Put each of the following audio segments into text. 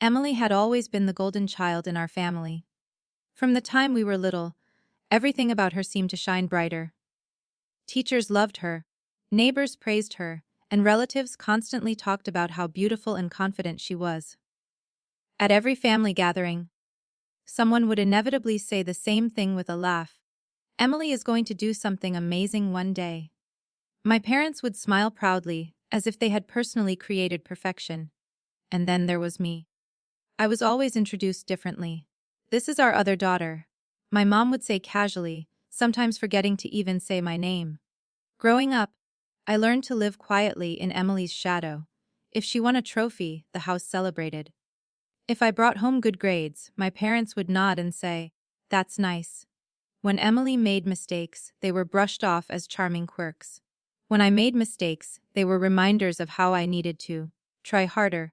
Emily had always been the golden child in our family. From the time we were little, everything about her seemed to shine brighter. Teachers loved her, neighbors praised her, and relatives constantly talked about how beautiful and confident she was. At every family gathering, someone would inevitably say the same thing with a laugh. Emily is going to do something amazing one day. My parents would smile proudly, as if they had personally created perfection. And then there was me. I was always introduced differently. "This is our other daughter," my mom would say casually, sometimes forgetting to even say my name. Growing up, I learned to live quietly in Emily's shadow. If she won a trophy, the house celebrated. If I brought home good grades, my parents would nod and say, "That's nice." When Emily made mistakes, they were brushed off as charming quirks. When I made mistakes, they were reminders of how I needed to try harder.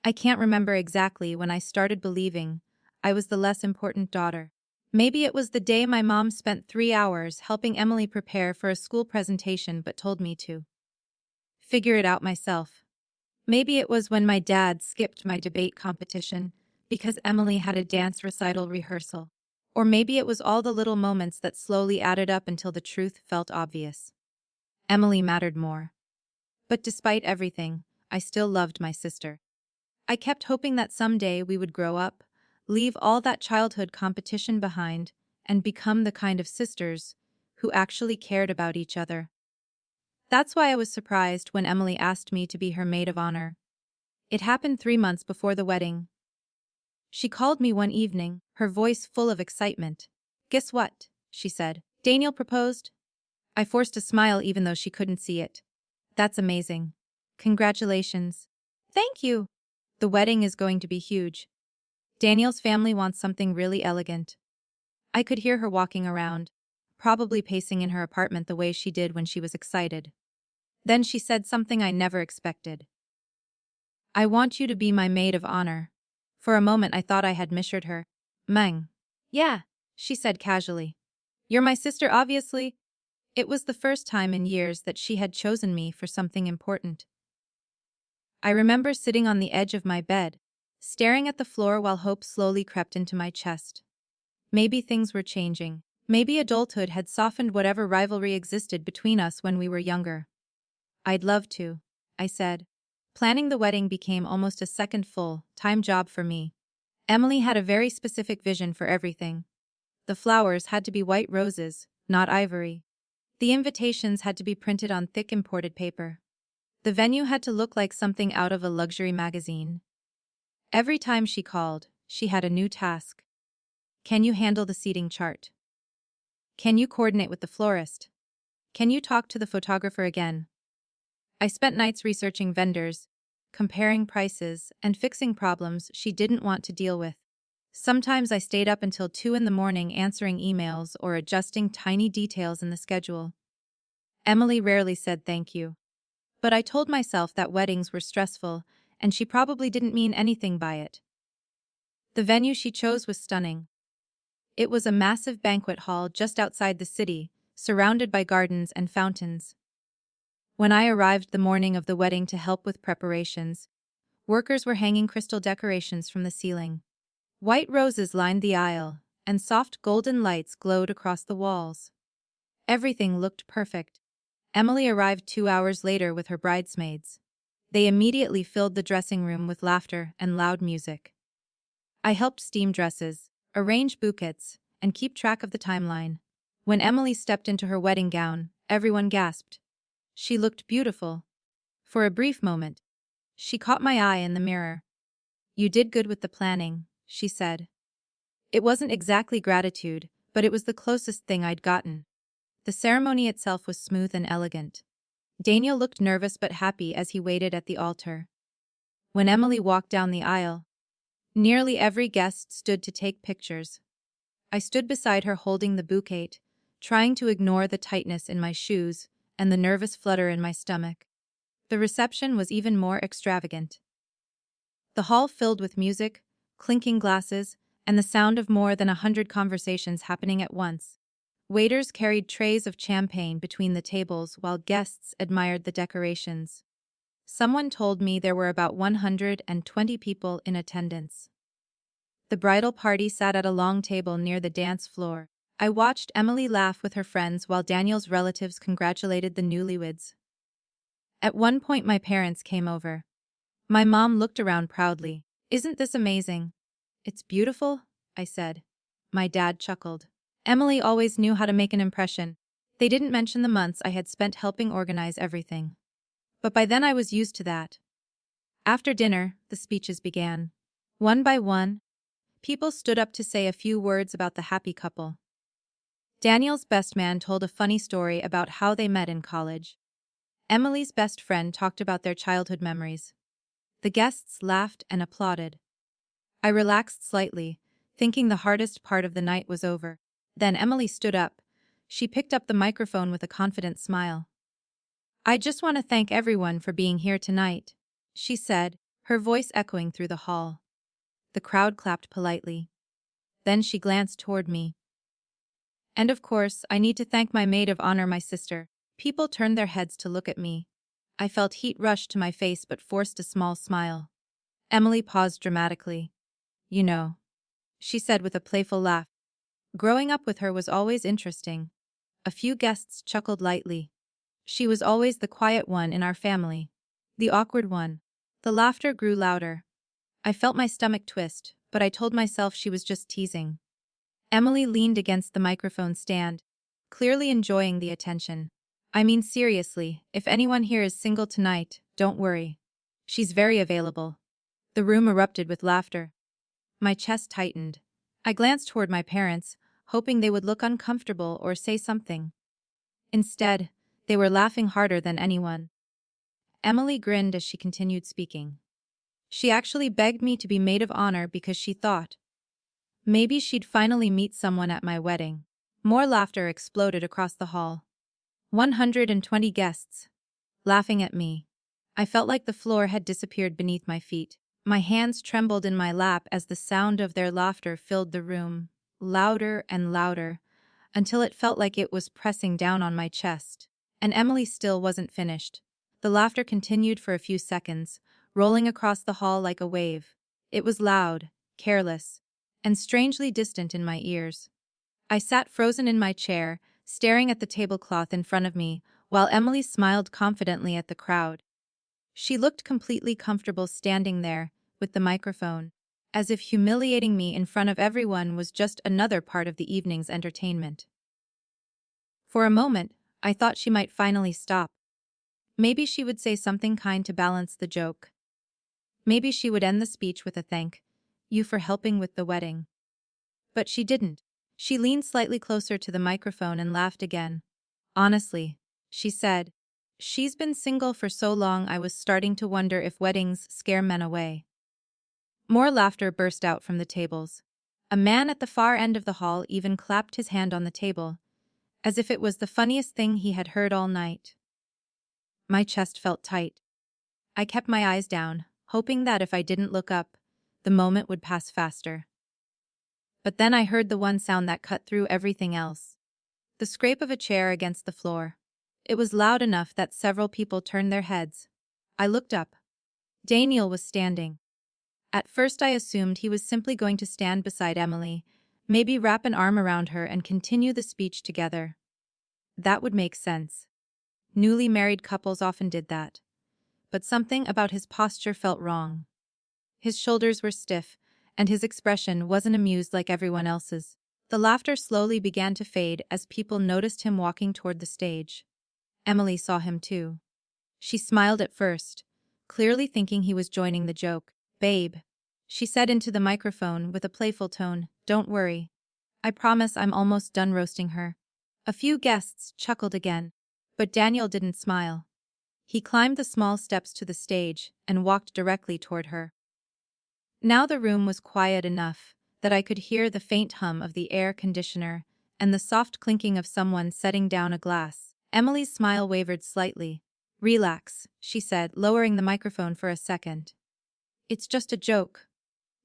I can't remember exactly when I started believing I was the less important daughter. Maybe it was the day my mom spent 3 hours helping Emily prepare for a school presentation but told me to figure it out myself. Maybe it was when my dad skipped my debate competition because Emily had a dance recital rehearsal. Or maybe it was all the little moments that slowly added up until the truth felt obvious. Emily mattered more. But despite everything, I still loved my sister. I kept hoping that someday we would grow up, leave all that childhood competition behind, and become the kind of sisters who actually cared about each other. That's why I was surprised when Emily asked me to be her maid of honor. It happened 3 months before the wedding. She called me one evening, her voice full of excitement. "Guess what?" she said. "Daniel proposed." I forced a smile even though she couldn't see it. "That's amazing. Congratulations." "Thank you." "The wedding is going to be huge. Daniel's family wants something really elegant." I could hear her walking around, probably pacing in her apartment the way she did when she was excited. Then she said something I never expected. "I want you to be my maid of honor." For a moment I thought I had misheard her. "Meng." "Yeah," she said casually. "You're my sister, obviously." It was the first time in years that she had chosen me for something important. I remember sitting on the edge of my bed, staring at the floor while hope slowly crept into my chest. Maybe things were changing. Maybe adulthood had softened whatever rivalry existed between us when we were younger. "I'd love to," I said. Planning the wedding became almost a second full-time job for me. Emily had a very specific vision for everything. The flowers had to be white roses, not ivory. The invitations had to be printed on thick imported paper. The venue had to look like something out of a luxury magazine. Every time she called, she had a new task. "Can you handle the seating chart? Can you coordinate with the florist? Can you talk to the photographer again?" I spent nights researching vendors, comparing prices, and fixing problems she didn't want to deal with. Sometimes I stayed up until 2 in the morning answering emails or adjusting tiny details in the schedule. Emily rarely said thank you. But I told myself that weddings were stressful, and she probably didn't mean anything by it. The venue she chose was stunning. It was a massive banquet hall just outside the city, surrounded by gardens and fountains. When I arrived the morning of the wedding to help with preparations, workers were hanging crystal decorations from the ceiling. White roses lined the aisle, and soft golden lights glowed across the walls. Everything looked perfect. Emily arrived 2 hours later with her bridesmaids. They immediately filled the dressing room with laughter and loud music. I helped steam dresses, arrange bouquets, and keep track of the timeline. When Emily stepped into her wedding gown, everyone gasped. She looked beautiful. For a brief moment, she caught my eye in the mirror. "You did good with the planning," she said. It wasn't exactly gratitude, but it was the closest thing I'd gotten. The ceremony itself was smooth and elegant. Daniel looked nervous but happy as he waited at the altar. When Emily walked down the aisle, nearly every guest stood to take pictures. I stood beside her holding the bouquet, trying to ignore the tightness in my shoes and the nervous flutter in my stomach. The reception was even more extravagant. The hall filled with music, clinking glasses, and the sound of more than 100 conversations happening at once. Waiters carried trays of champagne between the tables while guests admired the decorations. Someone told me there were about 120 people in attendance. The bridal party sat at a long table near the dance floor. I watched Emily laugh with her friends while Daniel's relatives congratulated the newlyweds. At one point my parents came over. My mom looked around proudly. "Isn't this amazing?" "It's beautiful," I said. My dad chuckled. Emily always knew how to make an impression. They didn't mention the months I had spent helping organize everything. But by then I was used to that. After dinner, the speeches began. One by one, people stood up to say a few words about the happy couple. Daniel's best man told a funny story about how they met in college. Emily's best friend talked about their childhood memories. The guests laughed and applauded. I relaxed slightly, thinking the hardest part of the night was over. Then Emily stood up. She picked up the microphone with a confident smile. "I just want to thank everyone for being here tonight," she said, her voice echoing through the hall. The crowd clapped politely. Then she glanced toward me. "And of course, I need to thank my maid of honor, my sister." People turned their heads to look at me. I felt heat rush to my face but forced a small smile. Emily paused dramatically. "You know," she said with a playful laugh. "Growing up with her was always interesting." A few guests chuckled lightly. She was always the quiet one in our family. The awkward one. The laughter grew louder. I felt my stomach twist, but I told myself she was just teasing. Emily leaned against the microphone stand, clearly enjoying the attention. "I mean seriously, if anyone here is single tonight, don't worry. She's very available." The room erupted with laughter. My chest tightened. I glanced toward my parents, hoping they would look uncomfortable or say something. Instead, they were laughing harder than anyone. Emily grinned as she continued speaking. She actually begged me to be maid of honor because she thought maybe she'd finally meet someone at my wedding. More laughter exploded across the hall. 120 guests, laughing at me. I felt like the floor had disappeared beneath my feet. My hands trembled in my lap as the sound of their laughter filled the room, louder and louder, until it felt like it was pressing down on my chest. And Emily still wasn't finished. The laughter continued for a few seconds, rolling across the hall like a wave. It was loud, careless, and strangely distant in my ears. I sat frozen in my chair, staring at the tablecloth in front of me, while Emily smiled confidently at the crowd. She looked completely comfortable standing there, with the microphone, as if humiliating me in front of everyone was just another part of the evening's entertainment. For a moment, I thought she might finally stop. Maybe she would say something kind to balance the joke. Maybe she would end the speech with a "thank you for helping with the wedding." But she didn't. She leaned slightly closer to the microphone and laughed again. "Honestly," she said, "she's been single for so long I was starting to wonder if weddings scare men away." More laughter burst out from the tables. A man at the far end of the hall even clapped his hand on the table, as if it was the funniest thing he had heard all night. My chest felt tight. I kept my eyes down, hoping that if I didn't look up, the moment would pass faster. But then I heard the one sound that cut through everything else. The scrape of a chair against the floor. It was loud enough that several people turned their heads. I looked up. Daniel was standing. At first I assumed he was simply going to stand beside Emily, maybe wrap an arm around her and continue the speech together. That would make sense. Newly married couples often did that. But something about his posture felt wrong. His shoulders were stiff, and his expression wasn't amused like everyone else's. The laughter slowly began to fade as people noticed him walking toward the stage. Emily saw him too. She smiled at first, clearly thinking he was joining the joke. "Babe," she said into the microphone with a playful tone, "don't worry. I promise I'm almost done roasting her." A few guests chuckled again, but Daniel didn't smile. He climbed the small steps to the stage and walked directly toward her. Now the room was quiet enough that I could hear the faint hum of the air conditioner and the soft clinking of someone setting down a glass. Emily's smile wavered slightly. "Relax," she said, lowering the microphone for a second. "It's just a joke."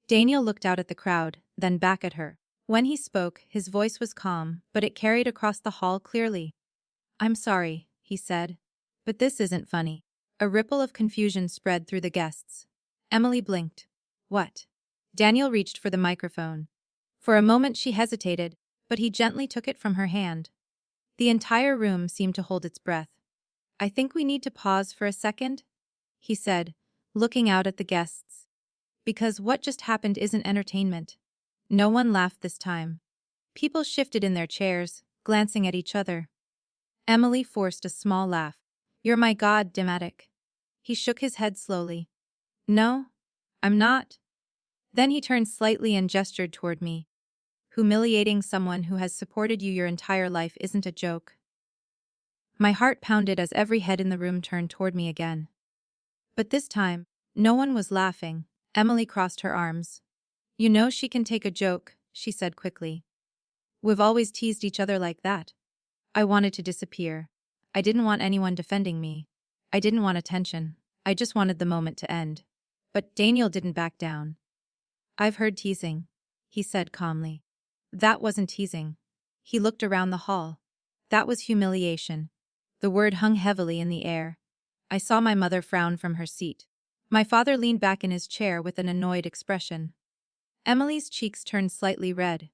Daniel looked out at the crowd, then back at her. When he spoke, his voice was calm, but it carried across the hall clearly. "I'm sorry," he said, "but this isn't funny." A ripple of confusion spread through the guests. Emily blinked. What? Daniel reached for the microphone. For a moment she hesitated, but he gently took it from her hand. The entire room seemed to hold its breath. I think we need to pause for a second, he said, looking out at the guests. Because what just happened isn't entertainment. No one laughed this time. People shifted in their chairs, glancing at each other. Emily forced a small laugh. You're my god, dramatic. He shook his head slowly. No, I'm not. Then he turned slightly and gestured toward me. Humiliating someone who has supported you your entire life isn't a joke. My heart pounded as every head in the room turned toward me again. But this time, no one was laughing. Emily crossed her arms. You know she can take a joke, she said quickly. We've always teased each other like that. I wanted to disappear. I didn't want anyone defending me. I didn't want attention. I just wanted the moment to end. But Daniel didn't back down. I've heard teasing, he said calmly. That wasn't teasing. He looked around the hall. That was humiliation. The word hung heavily in the air. I saw my mother frown from her seat. My father leaned back in his chair with an annoyed expression. Emily's cheeks turned slightly red.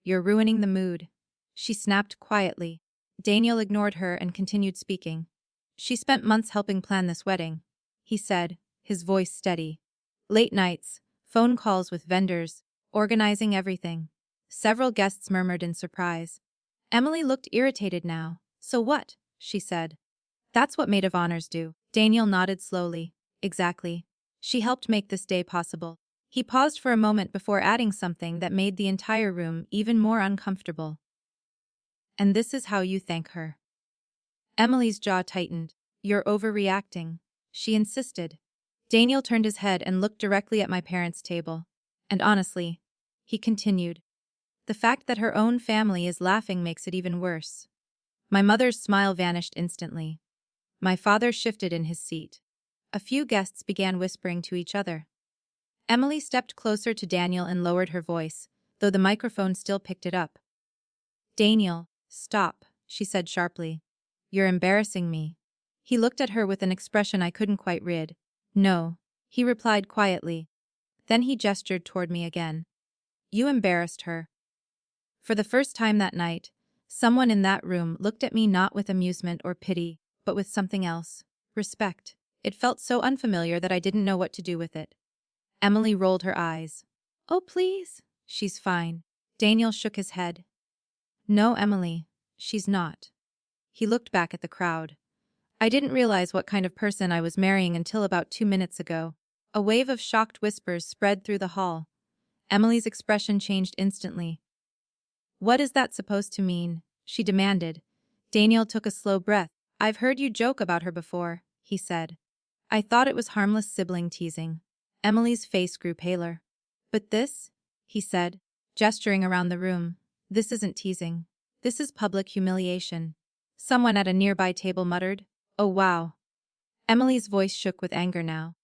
You're ruining the mood, she snapped quietly. Daniel ignored her and continued speaking. She spent months helping plan this wedding, he said, his voice steady. Late nights, phone calls with vendors, organizing everything. Several guests murmured in surprise. Emily looked irritated now. So what? She said. That's what maid of honors do. Daniel nodded slowly. Exactly. She helped make this day possible. He paused for a moment before adding something that made the entire room even more uncomfortable. And this is how you thank her. Emily's jaw tightened. You're overreacting, she insisted. Daniel turned his head and looked directly at my parents' table. And honestly, he continued, the fact that her own family is laughing makes it even worse. My mother's smile vanished instantly. My father shifted in his seat. A few guests began whispering to each other. Emily stepped closer to Daniel and lowered her voice, though the microphone still picked it up. Daniel, stop, she said sharply. You're embarrassing me. He looked at her with an expression I couldn't quite read. No, he replied quietly. Then he gestured toward me again. You embarrassed her. For the first time that night, someone in that room looked at me not with amusement or pity, but with something else. Respect. It felt so unfamiliar that I didn't know what to do with it. Emily rolled her eyes. Oh, please. She's fine. Daniel shook his head. No, Emily, she's not. He looked back at the crowd. I didn't realize what kind of person I was marrying until about 2 minutes ago. A wave of shocked whispers spread through the hall. Emily's expression changed instantly. What is that supposed to mean? She demanded. Daniel took a slow breath. I've heard you joke about her before, he said. I thought it was harmless sibling teasing. Emily's face grew paler. But this, he said, gesturing around the room, this isn't teasing. This is public humiliation. Someone at a nearby table muttered, Oh wow. Emily's voice shook with anger now.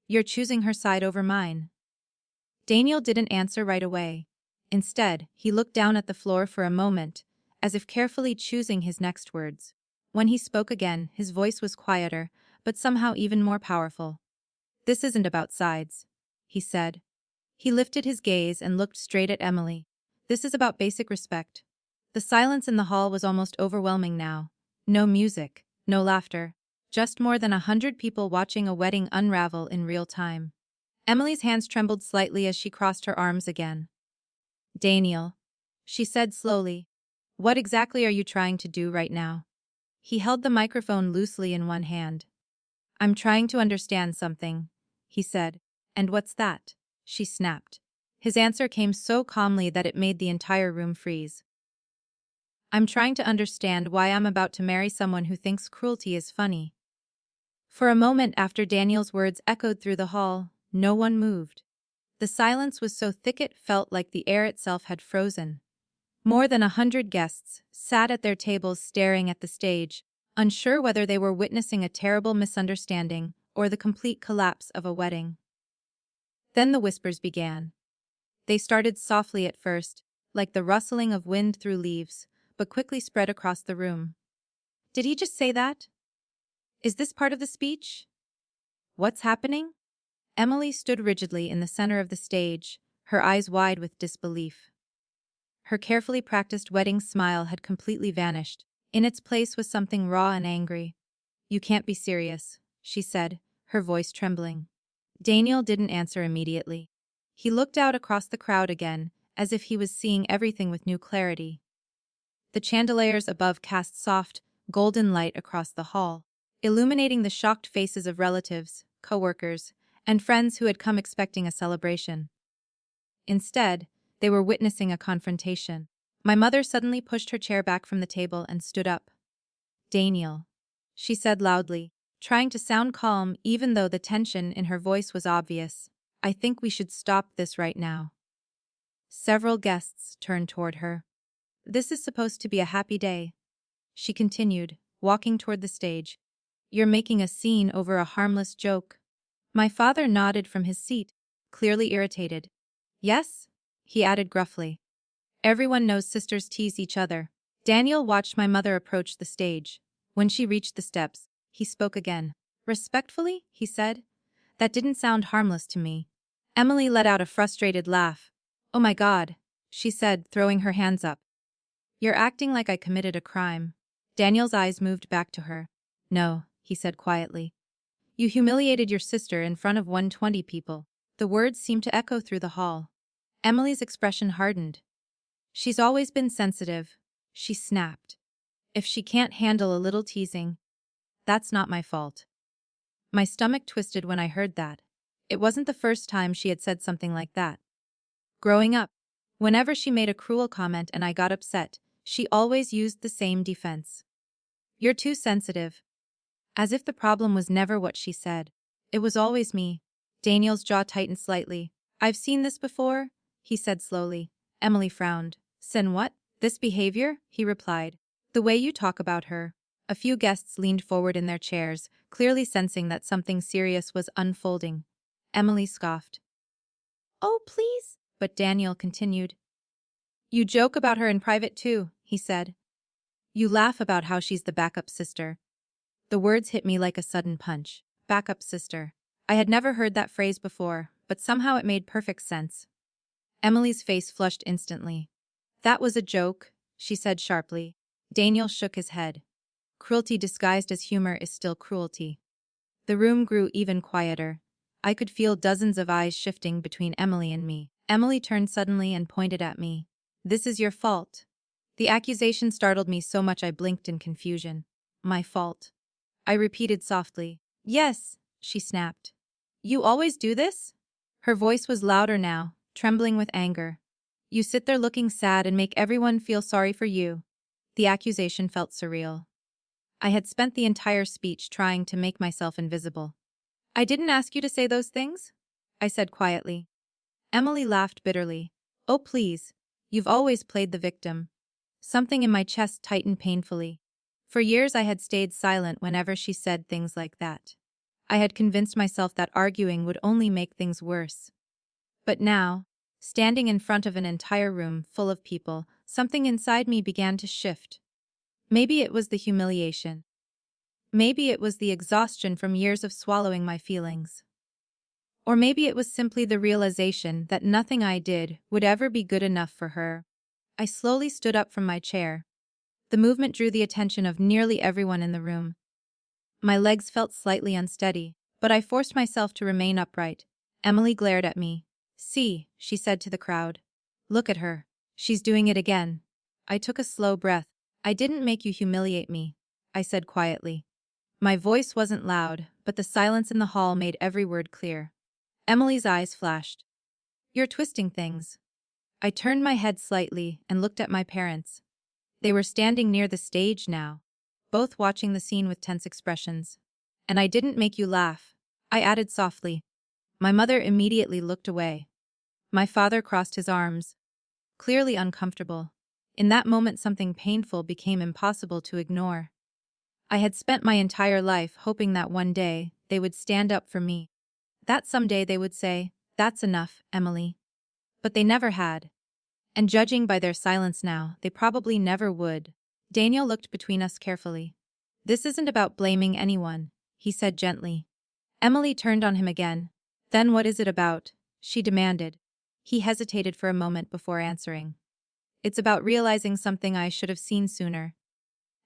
You're choosing her side over mine. Daniel didn't answer right away. Instead, he looked down at the floor for a moment, as if carefully choosing his next words. When he spoke again, his voice was quieter, but somehow even more powerful. This isn't about sides, he said. He lifted his gaze and looked straight at Emily. This is about basic respect. The silence in the hall was almost overwhelming now. No music, no laughter, just more than 100 people watching a wedding unravel in real time. Emily's hands trembled slightly as she crossed her arms again. Daniel, she said slowly, what exactly are you trying to do right now? He held the microphone loosely in one hand. I'm trying to understand something, he said. And what's that? She snapped. His answer came so calmly that it made the entire room freeze. I'm trying to understand why I'm about to marry someone who thinks cruelty is funny. For a moment after Daniel's words echoed through the hall, no one moved. The silence was so thick it felt like the air itself had frozen. More than 100 guests sat at their tables staring at the stage, unsure whether they were witnessing a terrible misunderstanding or the complete collapse of a wedding. Then the whispers began. They started softly at first, like the rustling of wind through leaves, but quickly spread across the room. Did he just say that? Is this part of the speech? What's happening? Emily stood rigidly in the center of the stage, her eyes wide with disbelief. Her carefully practiced wedding smile had completely vanished. In its place was something raw and angry. You can't be serious, she said, her voice trembling. Daniel didn't answer immediately. He looked out across the crowd again, as if he was seeing everything with new clarity. The chandeliers above cast soft, golden light across the hall, illuminating the shocked faces of relatives, coworkers, and friends who had come expecting a celebration. Instead, they were witnessing a confrontation. My mother suddenly pushed her chair back from the table and stood up. Daniel, she said loudly, trying to sound calm even though the tension in her voice was obvious. I think we should stop this right now. Several guests turned toward her. This is supposed to be a happy day, she continued, walking toward the stage. You're making a scene over a harmless joke. My father nodded from his seat, clearly irritated. Yes? He added gruffly. Everyone knows sisters tease each other. Daniel watched my mother approach the stage. When she reached the steps, he spoke again. Respectfully, he said. That didn't sound harmless to me. Emily let out a frustrated laugh. Oh my God, she said, throwing her hands up. You're acting like I committed a crime. Daniel's eyes moved back to her. No, he said quietly. You humiliated your sister in front of 120 people. The words seemed to echo through the hall. Emily's expression hardened. She's always been sensitive, she snapped. If she can't handle a little teasing, that's not my fault. My stomach twisted when I heard that. It wasn't the first time she had said something like that. Growing up, whenever she made a cruel comment and I got upset, she always used the same defense. You're too sensitive. As if the problem was never what she said. It was always me. Daniel's jaw tightened slightly. I've seen this before, he said slowly. Emily frowned. Sen what? This behavior? He replied. The way you talk about her. A few guests leaned forward in their chairs, clearly sensing that something serious was unfolding. Emily scoffed. Oh, please. But Daniel continued. You joke about her in private too, he said. You laugh about how she's the backup sister. The words hit me like a sudden punch. Backup sister. I had never heard that phrase before, but somehow it made perfect sense. Emily's face flushed instantly. That was a joke, she said sharply. Daniel shook his head. Cruelty disguised as humor is still cruelty. The room grew even quieter. I could feel dozens of eyes shifting between Emily and me. Emily turned suddenly and pointed at me. This is your fault. The accusation startled me so much I blinked in confusion. My fault. I repeated softly. Yes, she snapped. You always do this? Her voice was louder now, trembling with anger. You sit there looking sad and make everyone feel sorry for you. The accusation felt surreal. I had spent the entire speech trying to make myself invisible. I didn't ask you to say those things, I said quietly. Emily laughed bitterly. Oh please, you've always played the victim. Something in my chest tightened painfully. For years I had stayed silent whenever she said things like that. I had convinced myself that arguing would only make things worse. But now, standing in front of an entire room full of people, something inside me began to shift. Maybe it was the humiliation. Maybe it was the exhaustion from years of swallowing my feelings. Or maybe it was simply the realization that nothing I did would ever be good enough for her. I slowly stood up from my chair. The movement drew the attention of nearly everyone in the room. My legs felt slightly unsteady, but I forced myself to remain upright. Emily glared at me. See, she said to the crowd. Look at her. She's doing it again. I took a slow breath. I didn't make you humiliate me, I said quietly. My voice wasn't loud, but the silence in the hall made every word clear. Emily's eyes flashed. You're twisting things. I turned my head slightly and looked at my parents. They were standing near the stage now, both watching the scene with tense expressions. And I didn't make you laugh, I added softly. My mother immediately looked away. My father crossed his arms, clearly uncomfortable. In that moment something painful became impossible to ignore. I had spent my entire life hoping that one day they would stand up for me. That someday they would say, that's enough, Emily. But they never had. And judging by their silence now, they probably never would. Daniel looked between us carefully. This isn't about blaming anyone, he said gently. Emily turned on him again. Then what is it about? She demanded. He hesitated for a moment before answering. It's about realizing something I should have seen sooner.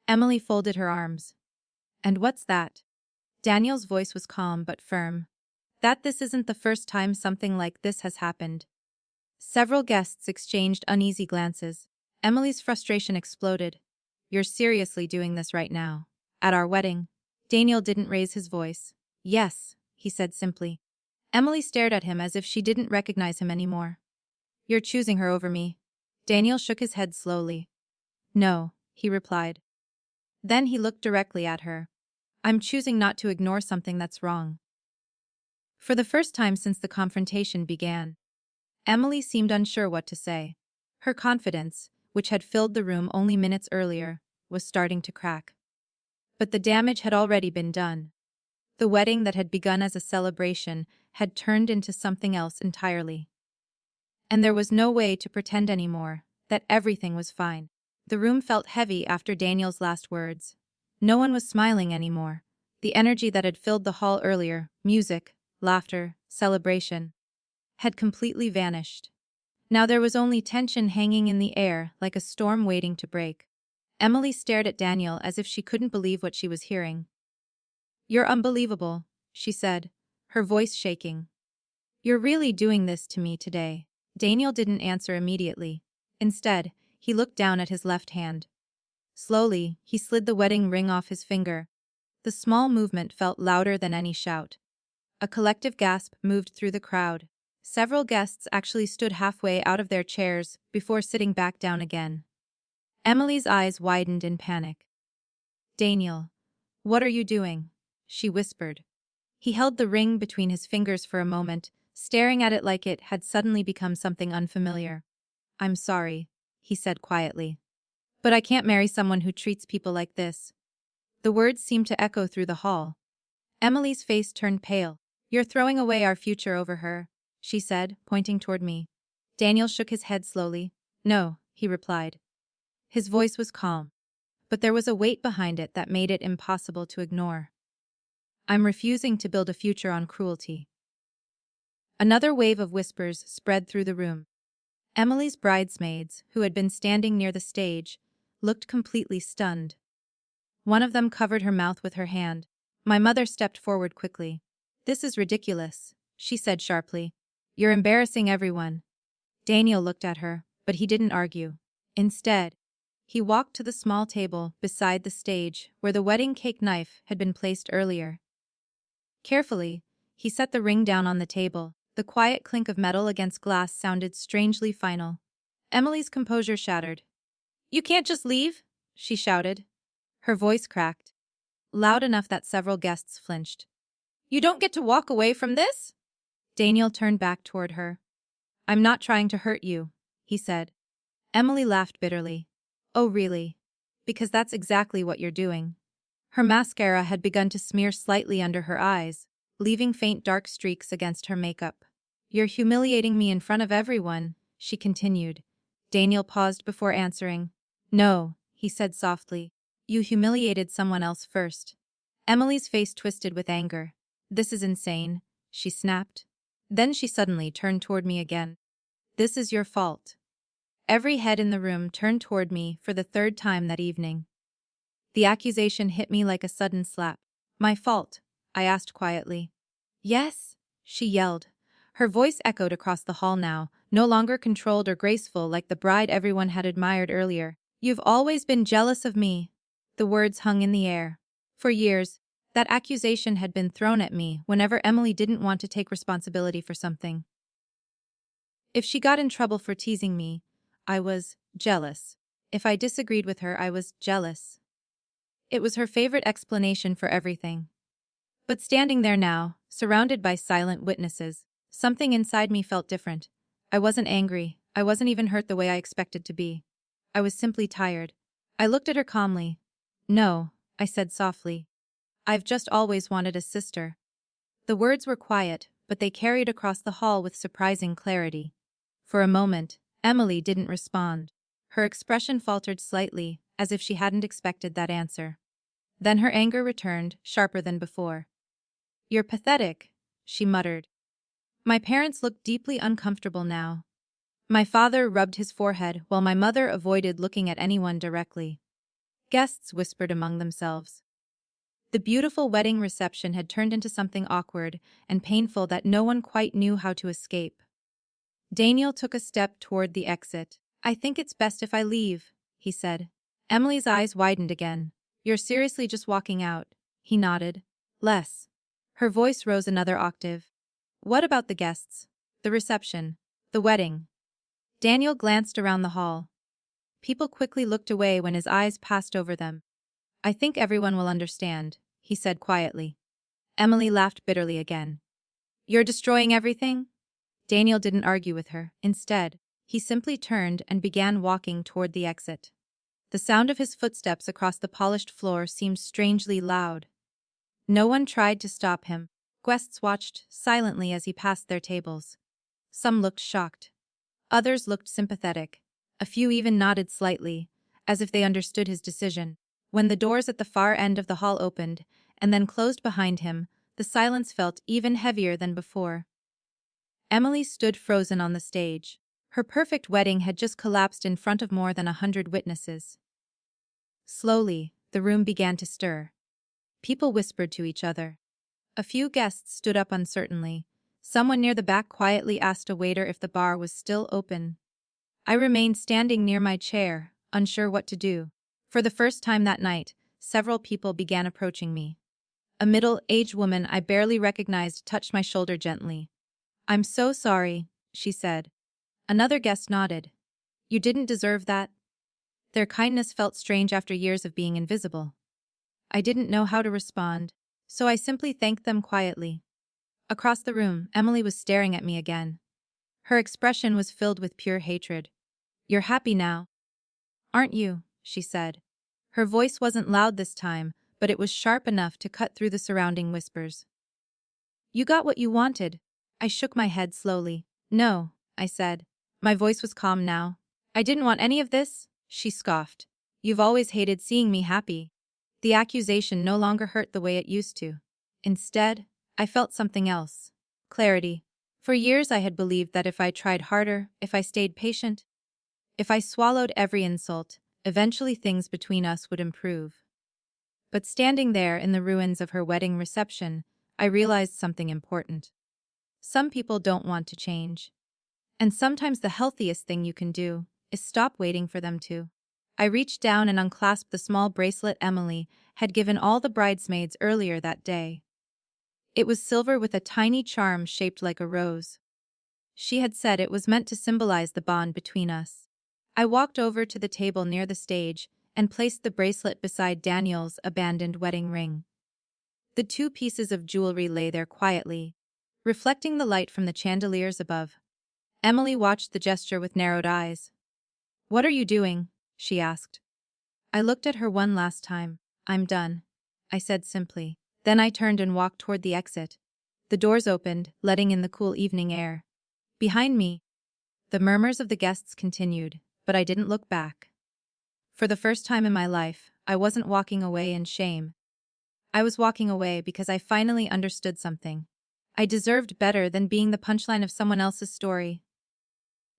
Emily folded her arms. And what's that? Daniel's voice was calm but firm. That this isn't the first time something like this has happened. Several guests exchanged uneasy glances. Emily's frustration exploded. You're seriously doing this right now? At our wedding? Daniel didn't raise his voice. Yes, he said simply. Emily stared at him as if she didn't recognize him anymore. You're choosing her over me. Daniel shook his head slowly. No, he replied. Then he looked directly at her. I'm choosing not to ignore something that's wrong. For the first time since the confrontation began, Emily seemed unsure what to say. Her confidence, which had filled the room only minutes earlier, was starting to crack. But the damage had already been done. The wedding that had begun as a celebration had turned into something else entirely. And there was no way to pretend anymore that everything was fine. The room felt heavy after Daniel's last words. No one was smiling anymore. The energy that had filled the hall earlier, music, laughter, celebration, had completely vanished. Now there was only tension hanging in the air like a storm waiting to break. Emily stared at Daniel as if she couldn't believe what she was hearing. You're unbelievable, she said, her voice shaking. You're really doing this to me today. Daniel didn't answer immediately. Instead, he looked down at his left hand. Slowly, he slid the wedding ring off his finger. The small movement felt louder than any shout. A collective gasp moved through the crowd. Several guests actually stood halfway out of their chairs before sitting back down again. Emily's eyes widened in panic. Daniel, what are you doing? She whispered. He held the ring between his fingers for a moment, staring at it like it had suddenly become something unfamiliar. I'm sorry, he said quietly. But I can't marry someone who treats people like this. The words seemed to echo through the hall. Emily's face turned pale. You're throwing away our future over her, she said, pointing toward me. Daniel shook his head slowly. No, he replied. His voice was calm, but there was a weight behind it that made it impossible to ignore. I'm refusing to build a future on cruelty. Another wave of whispers spread through the room. Emily's bridesmaids, who had been standing near the stage, looked completely stunned. One of them covered her mouth with her hand. My mother stepped forward quickly. This is ridiculous, she said sharply. You're embarrassing everyone. Daniel looked at her, but he didn't argue. Instead, he walked to the small table beside the stage where the wedding cake knife had been placed earlier. Carefully, he set the ring down on the table. The quiet clink of metal against glass sounded strangely final. Emily's composure shattered. You can't just leave, she shouted. Her voice cracked, loud enough that several guests flinched. You don't get to walk away from this? Daniel turned back toward her. I'm not trying to hurt you, he said. Emily laughed bitterly. Oh really? Because that's exactly what you're doing. Her mascara had begun to smear slightly under her eyes, leaving faint dark streaks against her makeup. You're humiliating me in front of everyone, she continued. Daniel paused before answering. No, he said softly. You humiliated someone else first. Emily's face twisted with anger. This is insane, she snapped. Then she suddenly turned toward me again. This is your fault. Every head in the room turned toward me for the third time that evening. The accusation hit me like a sudden slap. My fault, I asked quietly. Yes, she yelled. Her voice echoed across the hall now, no longer controlled or graceful like the bride everyone had admired earlier. You've always been jealous of me. The words hung in the air. For years, that accusation had been thrown at me whenever Emily didn't want to take responsibility for something. If she got in trouble for teasing me, I was jealous. If I disagreed with her, I was jealous. It was her favorite explanation for everything. But standing there now, surrounded by silent witnesses, something inside me felt different. I wasn't angry. I wasn't even hurt the way I expected to be. I was simply tired. I looked at her calmly. No, I said softly. I've just always wanted a sister. The words were quiet, but they carried across the hall with surprising clarity. For a moment, Emily didn't respond. Her expression faltered slightly, as if she hadn't expected that answer. Then her anger returned, sharper than before. "You're pathetic," she muttered. My parents looked deeply uncomfortable now. My father rubbed his forehead while my mother avoided looking at anyone directly. Guests whispered among themselves. The beautiful wedding reception had turned into something awkward and painful that no one quite knew how to escape. Daniel took a step toward the exit. "I think it's best if I leave," he said. Emily's eyes widened again. "You're seriously just walking out?" He nodded. "Less." Her voice rose another octave. "What about the guests? The reception? The wedding?" Daniel glanced around the hall. People quickly looked away when his eyes passed over them. "I think everyone will understand," he said quietly. Emily laughed bitterly again. "You're destroying everything?" Daniel didn't argue with her. Instead, he simply turned and began walking toward the exit. The sound of his footsteps across the polished floor seemed strangely loud. No one tried to stop him. Guests watched silently as he passed their tables. Some looked shocked. Others looked sympathetic. A few even nodded slightly, as if they understood his decision. When the doors at the far end of the hall opened and then closed behind him, the silence felt even heavier than before. Emily stood frozen on the stage. Her perfect wedding had just collapsed in front of more than 100 witnesses. Slowly, the room began to stir. People whispered to each other. A few guests stood up uncertainly. Someone near the back quietly asked a waiter if the bar was still open. I remained standing near my chair, unsure what to do. For the first time that night, several people began approaching me. A middle-aged woman I barely recognized touched my shoulder gently. "I'm so sorry," she said. Another guest nodded. "You didn't deserve that." Their kindness felt strange after years of being invisible. I didn't know how to respond, so I simply thanked them quietly. Across the room, Emily was staring at me again. Her expression was filled with pure hatred. "You're happy now, aren't you?" she said. Her voice wasn't loud this time, but it was sharp enough to cut through the surrounding whispers. "You got what you wanted." I shook my head slowly. "No," I said. My voice was calm now. "I didn't want any of this," she scoffed. "You've always hated seeing me happy." The accusation no longer hurt the way it used to. Instead, I felt something else. Clarity. For years I had believed that if I tried harder, if I stayed patient, if I swallowed every insult, eventually things between us would improve. But standing there in the ruins of her wedding reception, I realized something important. Some people don't want to change. And sometimes the healthiest thing you can do is stop waiting for them to. I reached down and unclasped the small bracelet Emily had given all the bridesmaids earlier that day. It was silver with a tiny charm shaped like a rose. She had said it was meant to symbolize the bond between us. I walked over to the table near the stage and placed the bracelet beside Daniel's abandoned wedding ring. The two pieces of jewelry lay there quietly, reflecting the light from the chandeliers above. Emily watched the gesture with narrowed eyes. "What are you doing?" she asked. I looked at her one last time. "I'm done," I said simply. Then I turned and walked toward the exit. The doors opened, letting in the cool evening air. Behind me, the murmurs of the guests continued, but I didn't look back. For the first time in my life, I wasn't walking away in shame. I was walking away because I finally understood something. I deserved better than being the punchline of someone else's story.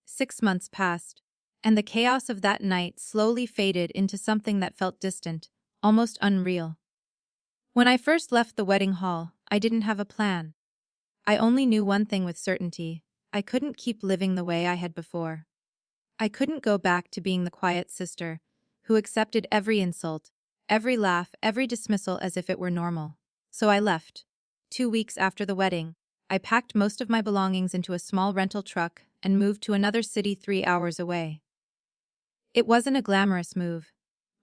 6 months passed, and the chaos of that night slowly faded into something that felt distant, almost unreal. When I first left the wedding hall, I didn't have a plan. I only knew one thing with certainty: I couldn't keep living the way I had before. I couldn't go back to being the quiet sister who accepted every insult, every laugh, every dismissal as if it were normal. So I left. 2 weeks after the wedding, I packed most of my belongings into a small rental truck and moved to another city 3 hours away. It wasn't a glamorous move.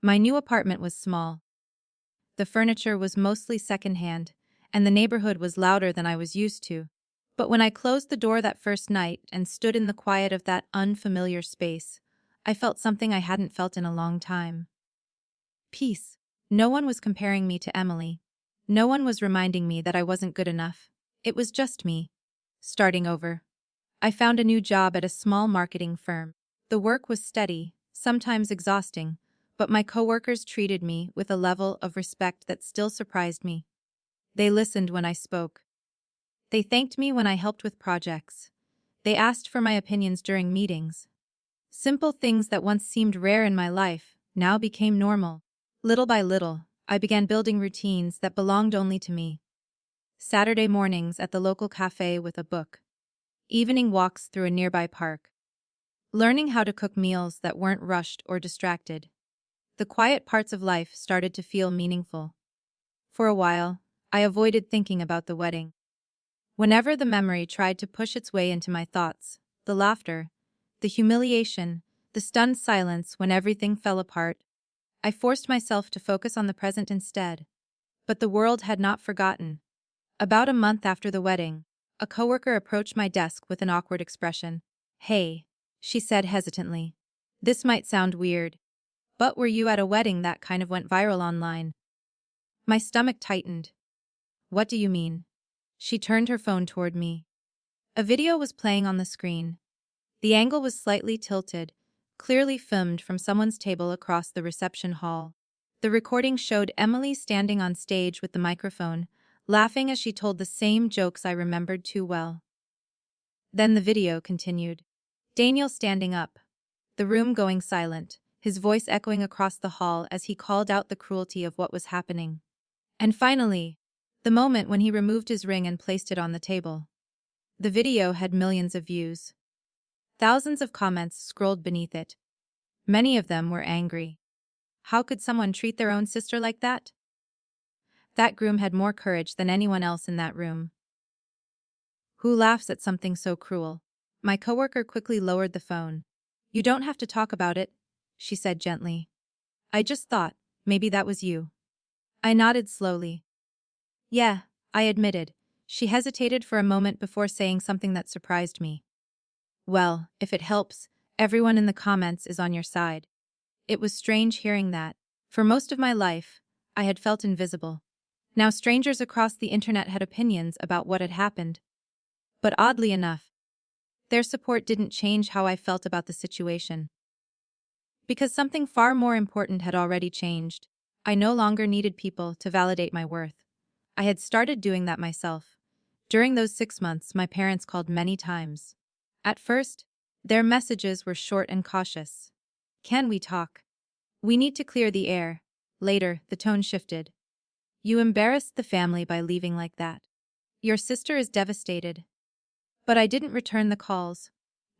My new apartment was small. The furniture was mostly secondhand, and the neighborhood was louder than I was used to. But when I closed the door that first night and stood in the quiet of that unfamiliar space, I felt something I hadn't felt in a long time. Peace. No one was comparing me to Emily. No one was reminding me that I wasn't good enough. It was just me, starting over. I found a new job at a small marketing firm. The work was steady, sometimes exhausting, but my coworkers treated me with a level of respect that still surprised me. They listened when I spoke. They thanked me when I helped with projects. They asked for my opinions during meetings. Simple things that once seemed rare in my life now became normal. Little by little, I began building routines that belonged only to me. Saturday mornings at the local cafe with a book. Evening walks through a nearby park. Learning how to cook meals that weren't rushed or distracted. The quiet parts of life started to feel meaningful. For a while, I avoided thinking about the wedding. Whenever the memory tried to push its way into my thoughts, the laughter, the humiliation, the stunned silence when everything fell apart, I forced myself to focus on the present instead. But the world had not forgotten. About a month after the wedding, a coworker approached my desk with an awkward expression. "Hey," she said hesitantly. "This might sound weird, but were you at a wedding that kind of went viral online?" My stomach tightened. "What do you mean?" She turned her phone toward me. A video was playing on the screen. The angle was slightly tilted, clearly filmed from someone's table across the reception hall. The recording showed Emily standing on stage with the microphone, laughing as she told the same jokes I remembered too well. Then the video continued. Daniel standing up. The room going silent, his voice echoing across the hall as he called out the cruelty of what was happening. And finally, the moment when he removed his ring and placed it on the table. The video had millions of views. Thousands of comments scrolled beneath it. Many of them were angry. How could someone treat their own sister like that? That groom had more courage than anyone else in that room. Who laughs at something so cruel? My coworker quickly lowered the phone. "You don't have to talk about it," she said gently. "I just thought, maybe that was you." I nodded slowly. "Yeah," I admitted. She hesitated for a moment before saying something that surprised me. "Well, if it helps, everyone in the comments is on your side." It was strange hearing that. For most of my life, I had felt invisible. Now strangers across the internet had opinions about what had happened. But oddly enough, their support didn't change how I felt about the situation. Because something far more important had already changed. I no longer needed people to validate my worth. I had started doing that myself. During those 6 months, my parents called many times. At first, their messages were short and cautious. "Can we talk? We need to clear the air." Later, the tone shifted. "You embarrassed the family by leaving like that. Your sister is devastated." But I didn't return the calls.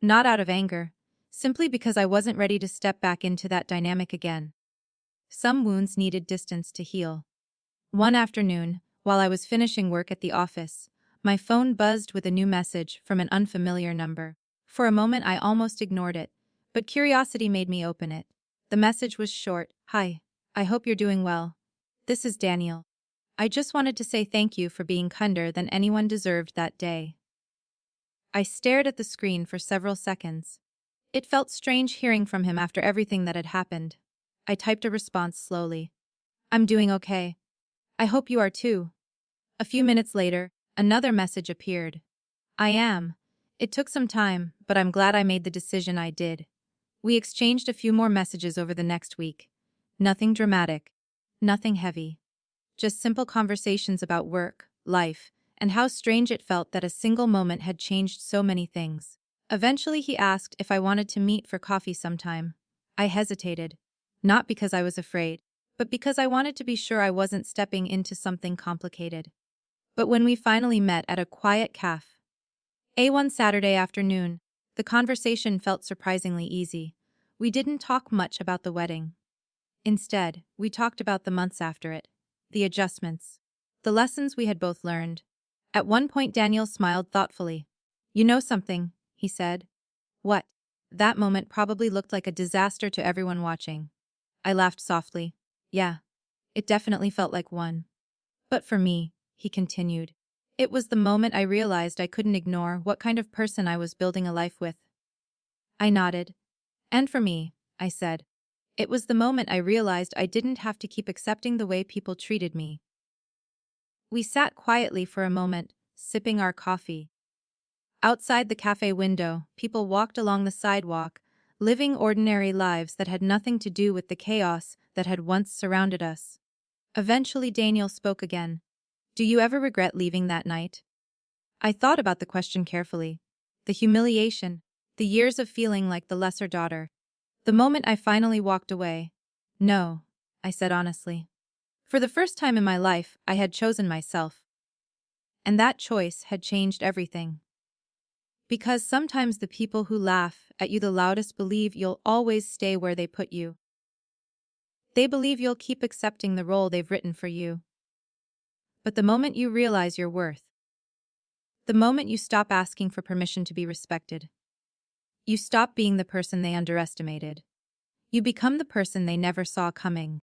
Not out of anger, simply because I wasn't ready to step back into that dynamic again. Some wounds needed distance to heal. One afternoon, while I was finishing work at the office, my phone buzzed with a new message from an unfamiliar number. For a moment I almost ignored it, but curiosity made me open it. The message was short. "Hi, I hope you're doing well. This is Daniel. I just wanted to say thank you for being kinder than anyone deserved that day." I stared at the screen for several seconds. It felt strange hearing from him after everything that had happened. I typed a response slowly. "I'm doing okay. I hope you are too." A few minutes later, another message appeared. "I am. It took some time, but I'm glad I made the decision I did." We exchanged a few more messages over the next week. Nothing dramatic. Nothing heavy. Just simple conversations about work, life, and how strange it felt that a single moment had changed so many things. Eventually he asked if I wanted to meet for coffee sometime. I hesitated. Not because I was afraid, but because I wanted to be sure I wasn't stepping into something complicated. But when we finally met at a quiet cafe, one Saturday afternoon, the conversation felt surprisingly easy. We didn't talk much about the wedding. Instead, we talked about the months after it, the adjustments, the lessons we had both learned. At one point Daniel smiled thoughtfully. "You know something," he said. "What?" That moment probably looked like a disaster to everyone watching. I laughed softly. "Yeah, it definitely felt like one. But for me," he continued, "it was the moment I realized I couldn't ignore what kind of person I was building a life with." I nodded. "And for me," I said, "it was the moment I realized I didn't have to keep accepting the way people treated me." We sat quietly for a moment, sipping our coffee. Outside the cafe window, people walked along the sidewalk, living ordinary lives that had nothing to do with the chaos that had once surrounded us. Eventually Daniel spoke again. Do you ever regret leaving that night? I thought about the question carefully. The humiliation, the years of feeling like the lesser daughter, the moment I finally walked away. No, I said honestly. For the first time in my life, I had chosen myself. And that choice had changed everything. Because sometimes the people who laugh at you the loudest believe you'll always stay where they put you. They believe you'll keep accepting the role they've written for you. But the moment you realize your worth, the moment you stop asking for permission to be respected, you stop being the person they underestimated. You become the person they never saw coming.